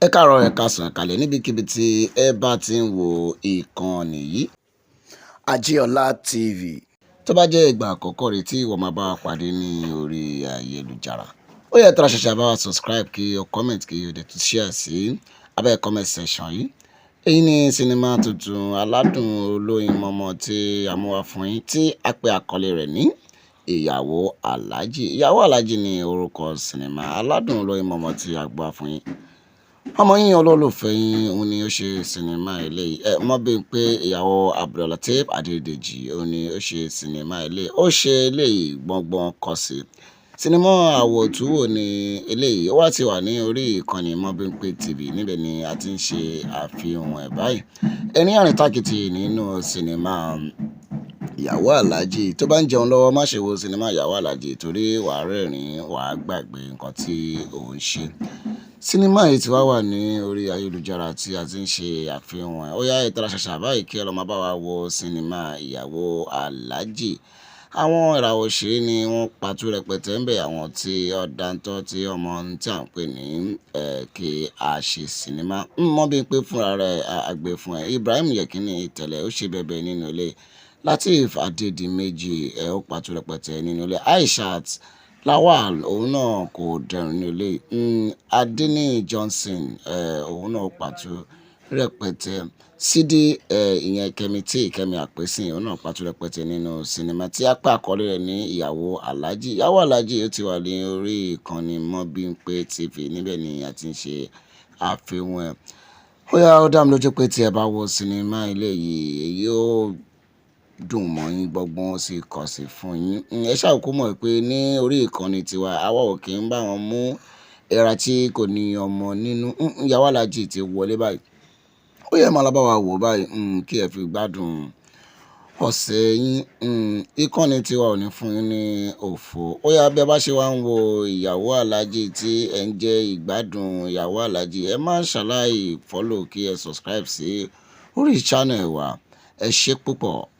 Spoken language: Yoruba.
Ẹ káàárọ̀, ẹ káàsán, ẹ káalẹ́ níbikíbi tí ẹ bá ti ń wo ìkànnì yìí, Ajíọlá TV. Tó bá jẹ́ ìgbà àkọ́kọ́ rẹ̀ tí ìwọ máa bá wa pàdé ní orí ayélujára, ó yẹ tara ṣẹ̀ṣẹ̀ bá wa subscribe kí o comment kí o dẹ̀ tún share sí abẹ́ comment section yìí. Èyí ni sinimá tuntun aládùn olóyin mọ́mọ́ tí a mú wá fún yín tí a pè àkọlé rẹ̀ ní Ìyàwó Alhaji. Ìyàwó Alhaji ni orúkọ sinimá aládùn olóyin mọ́mọ́ tí a gbọ́ fún yín. Ọmọ yín olólùfẹ́ yín òun ni ó ṣe sinimá eléyìí. Mọ̀ bí pé ìyàwó Abdulateef Adédèjì òun ni ó ṣe sinimá eléyìí. Ó ṣe eléyìí gbọ̀ngbọ̀n kọ̀sì. Sinimá àwòtúwò ni eléyìí. Ó wá ti wà ní orí ìkànnì Mobimpe TV. Níbẹ̀ ni a ti ń ṣe àfihàn ẹ̀ báyìí. Ẹ̀rín àrìntákìtì nínú sinimá Ìyàwó Alhaji. Tó bá ń jẹun lọ́wọ́, má ṣe wo sinimá Ìyàwó Alhaji torí wàá rẹ́rìn-ín, wàá gbàgbé nǹkan tí ò ń ṣe. Sinimá yìí ti wá wà ní orí ayélujára tí a ti ń ṣe àfihàn ẹ̀. Ó yá ẹ tara ṣàṣà báyìí kí ẹ lọ máa bá wa wo sinimá Ìyàwó Alhaji. Àwọn ìràwọ̀ òṣèré ni wọ́n patú rẹpẹtẹ ń bẹ, àwọn tí ó dáńtọ́ tí ọmọ tí à ń pè ní kí a ṣe sinimá. Mọ̀ bí pé fúnra rẹ̀ àgbẹ̀ fún ẹ. Ibrahim Yekini Ìtẹ̀lẹ̀ ó ṣe bẹ̀bẹ̀ nínú ilé. Lateef Adédìméjì ó patú rẹpẹtẹ nínú ilé. Aishat Lawal òun náà kò dẹrùn ní ilé. Adeni Johnson òun náà patú rẹpẹtẹ. Sidi ìyẹn Kẹ́mi Àpèsìn òun náà patú rẹpẹtẹ nínú sinimá tí a pè àkọlé rẹ̀ ní Ìyàwó Alhaji. Ìyàwó Alhaji ó ti wà ní orí ìkànnì Mobimpe TV. Níbẹ̀ ni a ti ń ṣe àfihàn ẹ̀. Ó yá ó dá mi lójú pé tí ẹ bá wo sinimá eléyìí, èyí ó dùn mọ́ yín gbọ́ngbọ́n ó sì kọ̀ sí fún yín. Ẹ ṣáà kúkú mọ̀ pé ní orí ìkànnì tiwa, àwa ò kí ń bá wọn mú ẹra tí kò ní ọmọ nínú. Ìyàwó Alhaji ti wọlé báyìí. Ó yẹ máa lọ bá wa wò báyìí kí ẹ fi gbádùn ọ̀sẹ̀ yín. Ìkànnì tiwa ò ní fún yín ní òfò. Ó yá bí ẹ bá ṣe wá ń wo Ìyàwó Alhaji tí ẹ ń jẹ ìgbádùn Ìyàwó Alhaji, ẹ má ṣàlàyé follow kí ẹ subscribe sí orí channel wa. Ẹ ṣé púpọ̀.